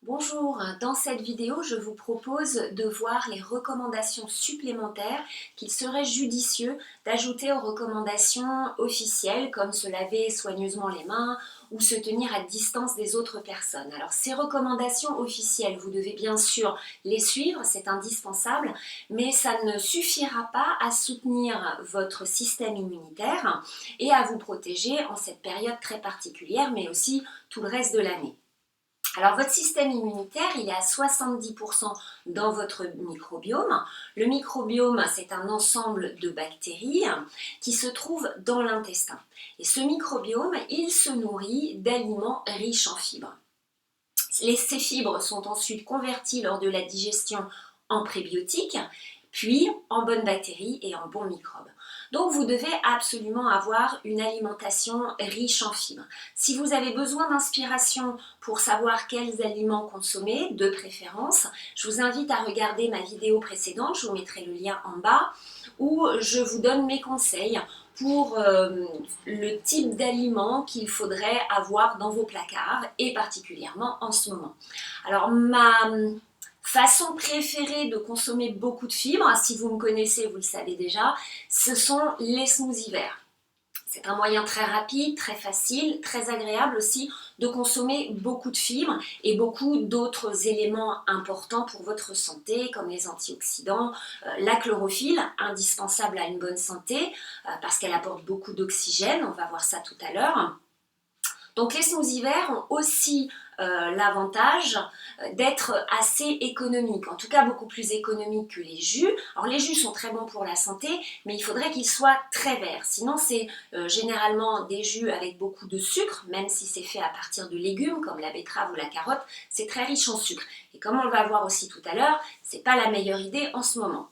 Bonjour, dans cette vidéo, je vous propose de voir les recommandations supplémentaires qu'il serait judicieux d'ajouter aux recommandations officielles, comme se laver soigneusement les mains ou se tenir à distance des autres personnes. Alors ces recommandations officielles, vous devez bien sûr les suivre, c'est indispensable, mais ça ne suffira pas à soutenir votre système immunitaire et à vous protéger en cette période très particulière, mais aussi tout le reste de l'année. Alors votre système immunitaire, il est à 70% dans votre microbiome. Le microbiome, c'est un ensemble de bactéries qui se trouvent dans l'intestin. Et ce microbiome, il se nourrit d'aliments riches en fibres. Ces fibres sont ensuite converties lors de la digestion en prébiotiques, puis en bonnes bactéries et en bons microbes. Donc vous devez absolument avoir une alimentation riche en fibres. Si vous avez besoin d'inspiration pour savoir quels aliments consommer, de préférence, je vous invite à regarder ma vidéo précédente, je vous mettrai le lien en bas, où je vous donne mes conseils pour le type d'aliments qu'il faudrait avoir dans vos placards et particulièrement en ce moment. Alors ma façon préférée de consommer beaucoup de fibres, si vous me connaissez, vous le savez déjà, ce sont les smoothies verts. C'est un moyen très rapide, très facile, très agréable aussi de consommer beaucoup de fibres et beaucoup d'autres éléments importants pour votre santé, comme les antioxydants, la chlorophylle, indispensable à une bonne santé, parce qu'elle apporte beaucoup d'oxygène, on va voir ça tout à l'heure. Donc les smoothies verts ont aussi l'avantage d'être assez économiques, en tout cas beaucoup plus économiques que les jus. Alors les jus sont très bons pour la santé, mais il faudrait qu'ils soient très verts. Sinon c'est généralement des jus avec beaucoup de sucre, même si c'est fait à partir de légumes comme la betterave ou la carotte, c'est très riche en sucre. Et comme on le va voir aussi tout à l'heure, c'est pas la meilleure idée en ce moment.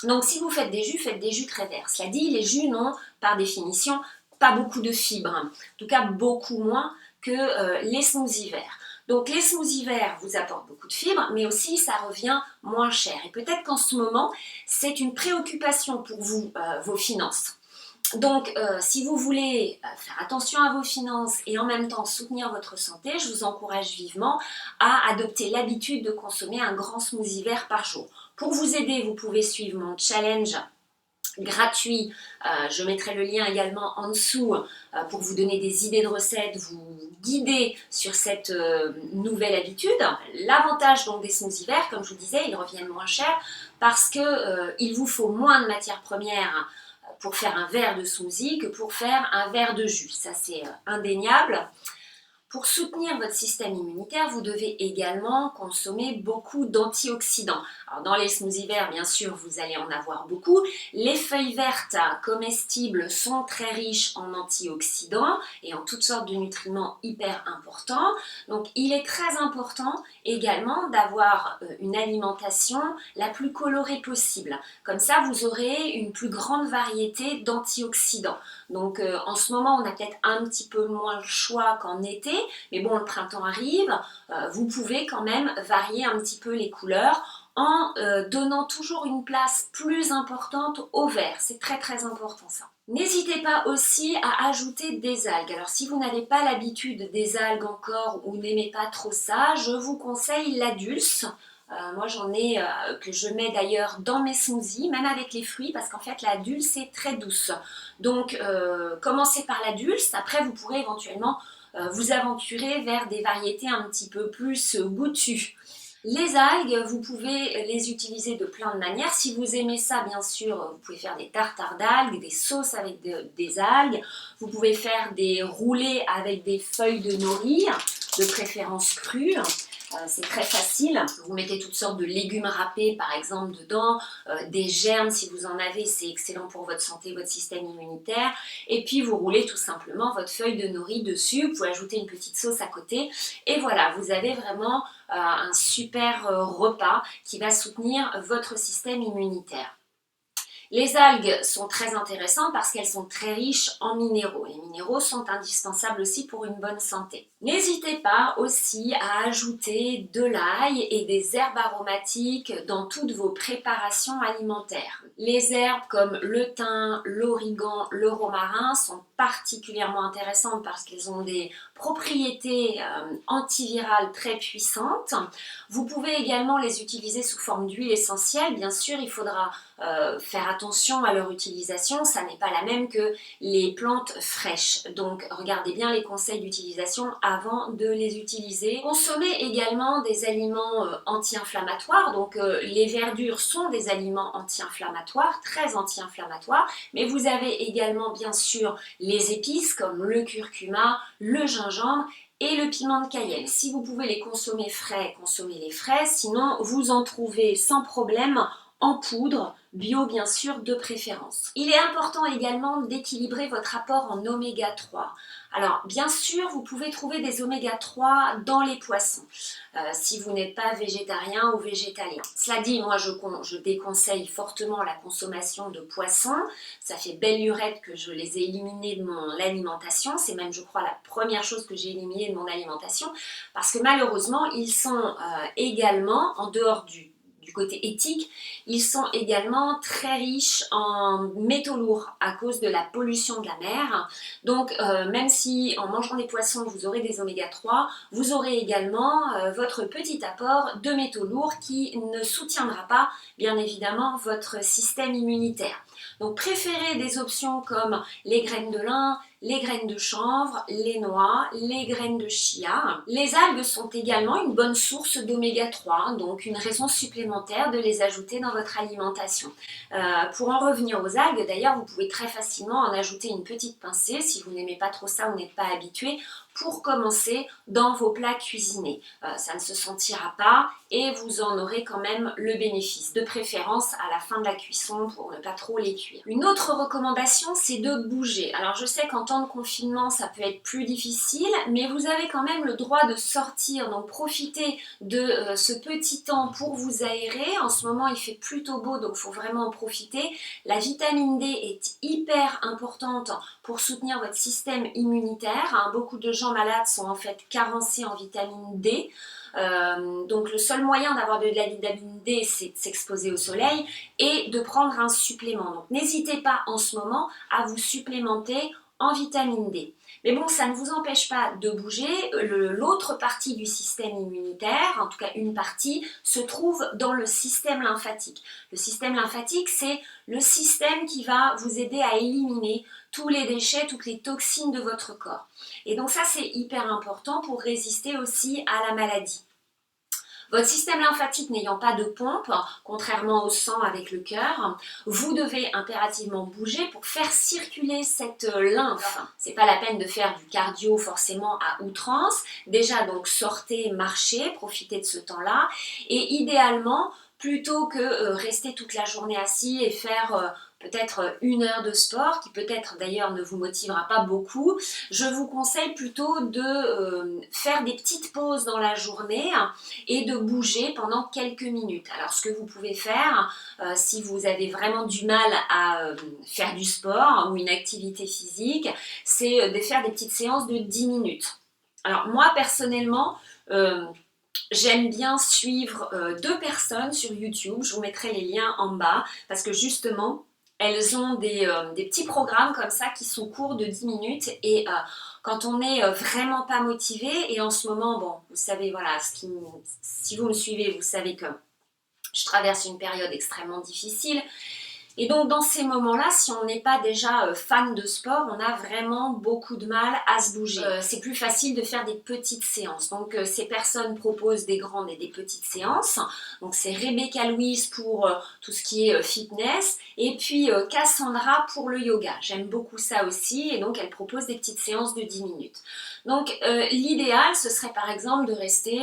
Donc si vous faites des jus très verts. Cela dit, les jus n'ont par définition pas beaucoup de fibres, en tout cas beaucoup moins que les smoothies verts. Donc les smoothies verts vous apportent beaucoup de fibres, mais aussi ça revient moins cher. Et peut-être qu'en ce moment, c'est une préoccupation pour vous, vos finances. Donc, si vous voulez faire attention à vos finances et en même temps soutenir votre santé, je vous encourage vivement à adopter l'habitude de consommer un grand smoothie vert par jour. Pour vous aider, vous pouvez suivre mon challenge gratuit, je mettrai le lien également en dessous pour vous donner des idées de recettes, vous guider sur cette nouvelle habitude. L'avantage donc des smoothies verts, comme je vous disais, ils reviennent moins cher parce qu'il vous faut moins de matières premières pour faire un verre de smoothie que pour faire un verre de jus. Ça c'est indéniable. Pour soutenir votre système immunitaire, vous devez également consommer beaucoup d'antioxydants. Alors dans les smoothies verts, bien sûr, vous allez en avoir beaucoup. Les feuilles vertes comestibles sont très riches en antioxydants et en toutes sortes de nutriments hyper importants. Donc il est très important également d'avoir une alimentation la plus colorée possible. Comme ça, vous aurez une plus grande variété d'antioxydants. Donc en ce moment, on a peut-être un petit peu moins le choix qu'en été, mais bon, le printemps arrive, vous pouvez quand même varier un petit peu les couleurs en donnant toujours une place plus importante au vert. C'est très très important ça. N'hésitez pas aussi à ajouter des algues. Alors si vous n'avez pas l'habitude des algues encore ou n'aimez pas trop ça, je vous conseille la dulce. Moi j'en ai que je mets d'ailleurs dans mes smoothies, même avec les fruits, parce qu'en fait la dulce est très douce. Donc commencez par la dulce, après vous pourrez éventuellement vous aventurer vers des variétés un petit peu plus goûtues. Les algues, vous pouvez les utiliser de plein de manières. Si vous aimez ça, bien sûr, vous pouvez faire des tartares d'algues, des sauces avec des algues. Vous pouvez faire des roulés avec des feuilles de nori, de préférence crues. C'est très facile. Vous mettez toutes sortes de légumes râpés, par exemple, dedans. Des germes, si vous en avez, c'est excellent pour votre santé, votre système immunitaire. Et puis, vous roulez tout simplement votre feuille de nori dessus. Vous pouvez ajouter une petite sauce à côté. Et voilà, vous avez vraiment un super repas qui va soutenir votre système immunitaire. Les algues sont très intéressantes parce qu'elles sont très riches en minéraux. Les minéraux sont indispensables aussi pour une bonne santé. N'hésitez pas aussi à ajouter de l'ail et des herbes aromatiques dans toutes vos préparations alimentaires. Les herbes comme le thym, l'origan, le romarin sont particulièrement intéressantes parce qu'elles ont des propriétés antivirales très puissantes. Vous pouvez également les utiliser sous forme d'huile essentielle. Bien sûr, il faudra faire attention à leur utilisation, ça n'est pas la même que les plantes fraîches. Donc regardez bien les conseils d'utilisation avant de les utiliser. Consommez également des aliments anti-inflammatoires. Donc les verdures sont des aliments anti-inflammatoires, très anti-inflammatoires, mais vous avez également bien sûr les épices comme le curcuma, le gingembre et le piment de Cayenne. Si vous pouvez les consommer frais, consommez-les frais, sinon vous en trouvez sans problème en poudre, bio bien sûr de préférence. Il est important également d'équilibrer votre apport en oméga 3. Alors bien sûr, vous pouvez trouver des oméga 3 dans les poissons, si vous n'êtes pas végétarien ou végétalien. Cela dit, moi je déconseille fortement la consommation de poissons. Ça fait belle lurette que je les ai éliminés de mon alimentation. C'est même, je crois, la première chose que j'ai éliminée de mon alimentation, parce que malheureusement, ils sont également, en dehors du côté éthique, ils sont également très riches en métaux lourds à cause de la pollution de la mer. Donc même si en mangeant des poissons vous aurez des oméga 3, vous aurez également votre petit apport de métaux lourds qui ne soutiendra pas bien évidemment votre système immunitaire. Donc préférez des options comme les graines de lin, les graines de chanvre, les noix, les graines de chia. Les algues sont également une bonne source d'oméga 3, donc une raison supplémentaire de les ajouter dans votre alimentation. Pour en revenir aux algues, d'ailleurs, vous pouvez très facilement en ajouter une petite pincée si vous n'aimez pas trop ça ou n'êtes pas habitué, pour commencer dans vos plats cuisinés. Ça ne se sentira pas et vous en aurez quand même le bénéfice, de préférence à la fin de la cuisson pour ne pas trop les cuire. Une autre recommandation, c'est de bouger. Alors je sais qu'en temps de confinement, ça peut être plus difficile, mais vous avez quand même le droit de sortir, donc profitez de ce petit temps pour vous aérer. En ce moment, il fait plutôt beau, donc il faut vraiment en profiter. La vitamine D est hyper importante pour soutenir votre système immunitaire. Beaucoup de gens malades sont en fait carencés en vitamine D. Donc le seul moyen d'avoir de la vitamine D, c'est de s'exposer au soleil et de prendre un supplément. Donc n'hésitez pas en ce moment à vous supplémenter en vitamine D. Mais bon, ça ne vous empêche pas de bouger. L'autre partie du système immunitaire, en tout cas une partie, se trouve dans le système lymphatique. Le système lymphatique, c'est le système qui va vous aider à éliminer tous les déchets, toutes les toxines de votre corps. Et donc ça, c'est hyper important pour résister aussi à la maladie. Votre système lymphatique n'ayant pas de pompe, contrairement au sang avec le cœur, vous devez impérativement bouger pour faire circuler cette lymphe. C'est pas la peine de faire du cardio forcément à outrance. Déjà donc sortez, marchez, profitez de ce temps-là et idéalement, plutôt que rester toute la journée assis et faire peut-être 1 heure de sport, qui peut-être d'ailleurs ne vous motivera pas beaucoup, je vous conseille plutôt de faire des petites pauses dans la journée et de bouger pendant quelques minutes. Alors ce que vous pouvez faire, si vous avez vraiment du mal à faire du sport ou une activité physique, c'est de faire des petites séances de 10 minutes. Alors moi personnellement, j'aime bien suivre 2 personnes sur YouTube, je vous mettrai les liens en bas, parce que justement, elles ont des petits programmes comme ça qui sont courts de 10 minutes et quand on n'est vraiment pas motivé, et en ce moment, bon, vous savez, voilà, si vous me suivez, vous savez que je traverse une période extrêmement difficile. Et donc dans ces moments-là, si on n'est pas déjà fan de sport, on a vraiment beaucoup de mal à se bouger. C'est plus facile de faire des petites séances. Donc ces personnes proposent des grandes et des petites séances. Donc c'est Rebecca Louise pour tout ce qui est fitness et puis Cassandra pour le yoga. J'aime beaucoup ça aussi et donc elle propose des petites séances de 10 minutes. Donc l'idéal, ce serait par exemple de rester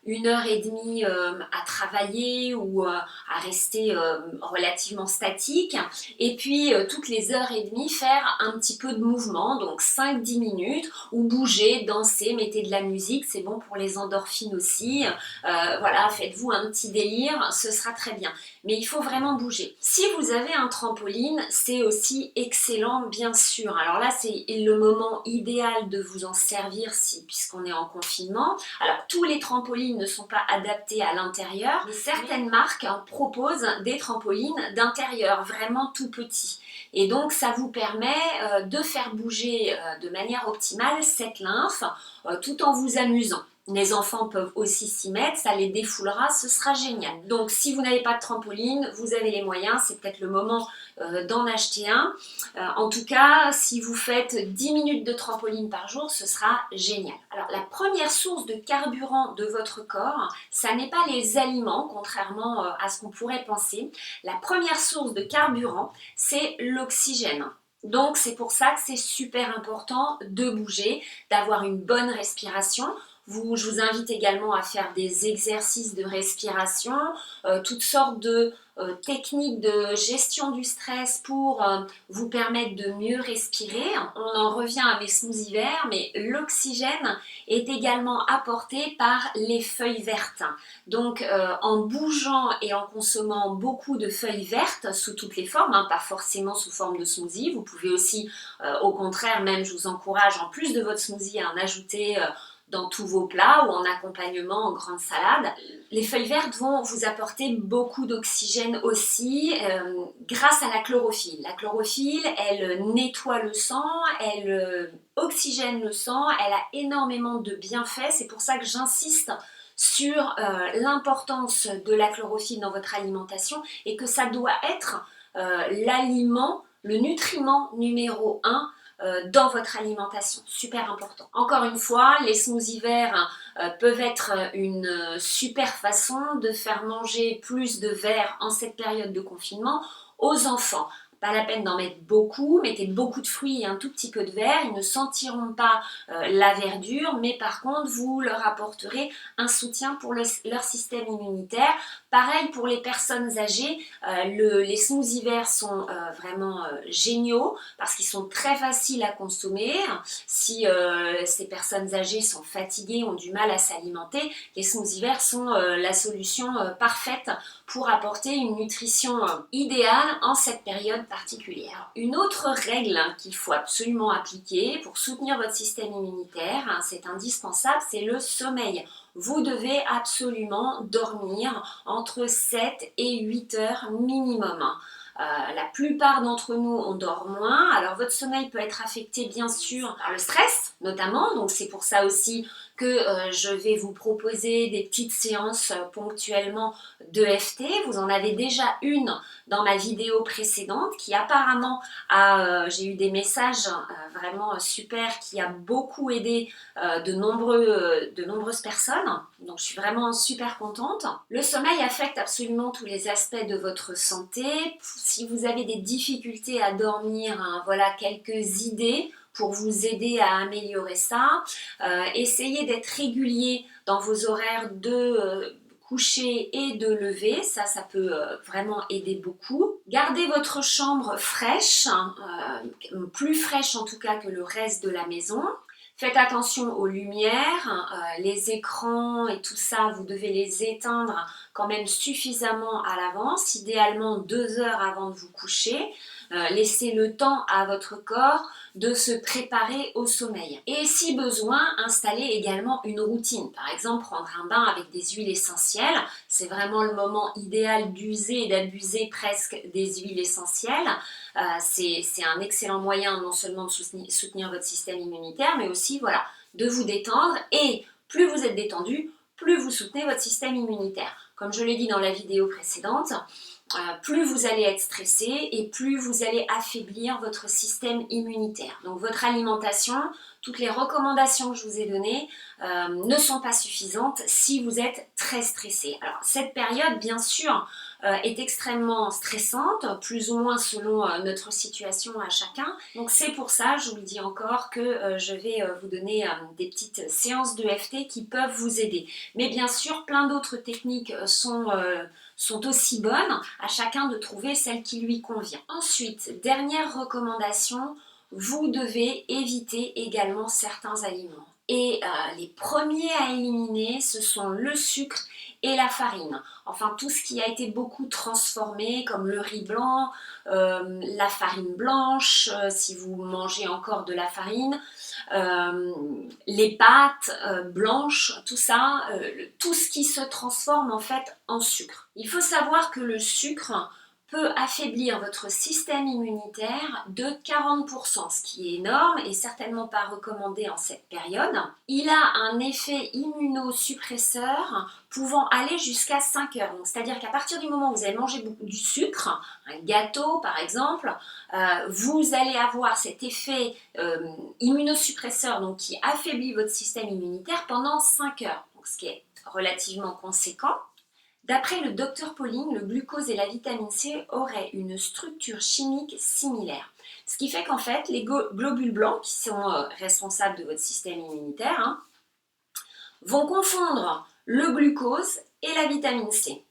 1h30 à travailler ou à rester relativement statique musique et puis toutes les heures et demie faire un petit peu de mouvement, donc 5-10 minutes, ou bouger, danser, mettez de la musique, c'est bon pour les endorphines aussi. Voilà, faites-vous un petit délire, ce sera très bien. Mais il faut vraiment bouger. Si vous avez un trampoline, c'est aussi excellent bien sûr. Alors là, c'est le moment idéal de vous en servir puisqu'on est en confinement. Alors tous les trampolines ne sont pas adaptés à l'intérieur, mais certaines marques proposent des trampolines d'intérieur, vraiment tout petits. Et donc ça vous permet de faire bouger de manière optimale cette lymphe tout en vous amusant. Les enfants peuvent aussi s'y mettre, ça les défoulera, ce sera génial. Donc si vous n'avez pas de trampoline, vous avez les moyens, c'est peut-être le moment d'en acheter un. En tout cas, si vous faites 10 minutes de trampoline par jour, ce sera génial. Alors la première source de carburant de votre corps, ça n'est pas les aliments, contrairement à ce qu'on pourrait penser. La première source de carburant, c'est l'oxygène. Donc c'est pour ça que c'est super important de bouger, d'avoir une bonne respiration. Je vous invite également à faire des exercices de respiration, toutes sortes de techniques de gestion du stress pour vous permettre de mieux respirer. On en revient à mes smoothies verts, mais l'oxygène est également apporté par les feuilles vertes. Donc en bougeant et en consommant beaucoup de feuilles vertes sous toutes les formes, pas forcément sous forme de smoothie, vous pouvez aussi, au contraire, même je vous encourage en plus de votre smoothie à en ajouter dans tous vos plats ou en accompagnement en grande salade. Les feuilles vertes vont vous apporter beaucoup d'oxygène aussi grâce à la chlorophylle. La chlorophylle, elle nettoie le sang, elle oxygène le sang, elle a énormément de bienfaits. C'est pour ça que j'insiste sur l'importance de la chlorophylle dans votre alimentation et que ça doit être l'aliment, le nutriment numéro 1 dans votre alimentation, super important. Encore une fois, les smoothies verts peuvent être une super façon de faire manger plus de verre en cette période de confinement aux enfants. Pas la peine d'en mettre beaucoup, mettez beaucoup de fruits et un tout petit peu de verre, ils ne sentiront pas la verdure, mais par contre vous leur apporterez un soutien pour leur système immunitaire. Pareil pour les personnes âgées, les smoothies verts sont vraiment géniaux parce qu'ils sont très faciles à consommer. Si ces personnes âgées sont fatiguées, ont du mal à s'alimenter, les smoothies verts sont la solution parfaite pour apporter une nutrition idéale en cette période particulière. Une autre règle qu'il faut absolument appliquer pour soutenir votre système immunitaire, c'est indispensable, c'est le sommeil. Vous devez absolument dormir entre 7 et 8 heures minimum. La plupart d'entre nous, on dort moins. Alors votre sommeil peut être affecté bien sûr par le stress notamment, donc c'est pour ça aussi que je vais vous proposer des petites séances ponctuellement d'EFT. Vous en avez déjà une dans ma vidéo précédente qui apparemment j'ai eu des messages vraiment super qui a beaucoup aidé de nombreuses personnes. Donc je suis vraiment super contente. Le sommeil affecte absolument tous les aspects de votre santé. Si vous avez des difficultés à dormir, voilà quelques idées pour vous aider à améliorer ça. Essayez d'être régulier dans vos horaires de coucher et de lever, ça peut vraiment aider beaucoup. Gardez votre chambre fraîche, plus fraîche en tout cas que le reste de la maison. Faites attention aux lumières, les écrans et tout ça, vous devez les éteindre quand même suffisamment à l'avance, idéalement 2 heures avant de vous coucher. Laissez le temps à votre corps de se préparer au sommeil. Et si besoin, installez également une routine. Par exemple, prendre un bain avec des huiles essentielles. C'est vraiment le moment idéal d'user et d'abuser presque des huiles essentielles. C'est un excellent moyen non seulement de soutenir votre système immunitaire, mais aussi voilà, de vous détendre. Et plus vous êtes détendu, plus vous soutenez votre système immunitaire. Comme je l'ai dit dans la vidéo précédente, plus vous allez être stressé et plus vous allez affaiblir votre système immunitaire. Donc votre alimentation toutes les recommandations que je vous ai données ne sont pas suffisantes si vous êtes très stressé. Alors cette période, bien sûr, est extrêmement stressante, plus ou moins selon notre situation à chacun. Donc c'est pour ça, je vous le dis encore, que je vais vous donner des petites séances d'EFT qui peuvent vous aider. Mais bien sûr, plein d'autres techniques sont aussi bonnes, à chacun de trouver celle qui lui convient. Ensuite, dernière recommandation, vous devez éviter également certains aliments. Et les premiers à éliminer, ce sont le sucre et la farine. Enfin, tout ce qui a été beaucoup transformé, comme le riz blanc, la farine blanche, si vous mangez encore de la farine, les pâtes blanches, tout ça, tout ce qui se transforme en fait en sucre. Il faut savoir que le sucre peut affaiblir votre système immunitaire de 40%, ce qui est énorme et certainement pas recommandé en cette période. Il a un effet immunosuppresseur pouvant aller jusqu'à 5 heures. C'est-à-dire qu'à partir du moment où vous allez manger du sucre, un gâteau par exemple, vous allez avoir cet effet immunosuppresseur donc, qui affaiblit votre système immunitaire pendant 5 heures, donc, ce qui est relativement conséquent. D'après le Dr Pauling, le glucose et la vitamine C auraient une structure chimique similaire. Ce qui fait qu'en fait, les globules blancs, qui sont responsables de votre système immunitaire, vont confondre le glucose et la vitamine C.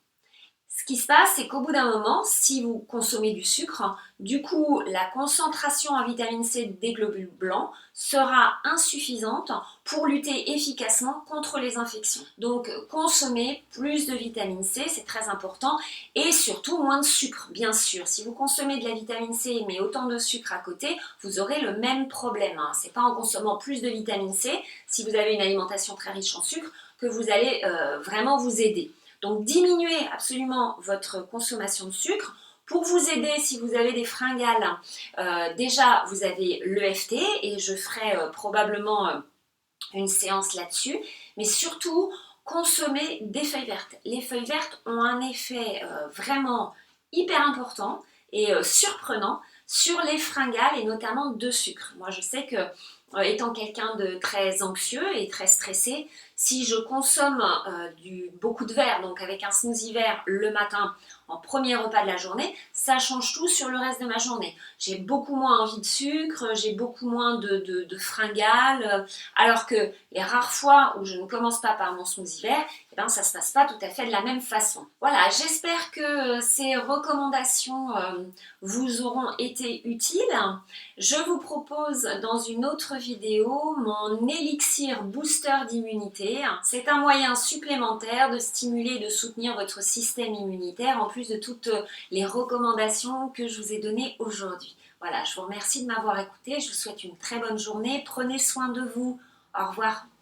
Ce qui se passe, c'est qu'au bout d'un moment, si vous consommez du sucre, du coup, la concentration en vitamine C des globules blancs sera insuffisante pour lutter efficacement contre les infections. Donc, consommez plus de vitamine C, c'est très important, et surtout moins de sucre, bien sûr. Si vous consommez de la vitamine C, mais autant de sucre à côté, vous aurez le même problème. Ce n'est pas en consommant plus de vitamine C, si vous avez une alimentation très riche en sucre, que vous allez vraiment vous aider. Donc diminuez absolument votre consommation de sucre. Pour vous aider, si vous avez des fringales, déjà vous avez l'EFT et je ferai probablement une séance là-dessus. Mais surtout, consommez des feuilles vertes. Les feuilles vertes ont un effet vraiment hyper important et surprenant sur les fringales et notamment de sucre. Moi je sais que étant quelqu'un de très anxieux et très stressé, si je consomme beaucoup de verre, donc avec un smoothie vert le matin en premier repas de la journée, ça change tout sur le reste de ma journée. J'ai beaucoup moins envie de sucre, j'ai beaucoup moins de fringales, alors que les rares fois où je ne commence pas par mon smoothie vert, eh ben, ça ne se passe pas tout à fait de la même façon. Voilà, j'espère que ces recommandations vous auront été utiles. Je vous propose dans une autre vidéo mon élixir booster d'immunité. C'est un moyen supplémentaire de stimuler et de soutenir votre système immunitaire en plus de toutes les recommandations que je vous ai données aujourd'hui. Voilà, je vous remercie de m'avoir écouté, je vous souhaite une très bonne journée, prenez soin de vous, au revoir.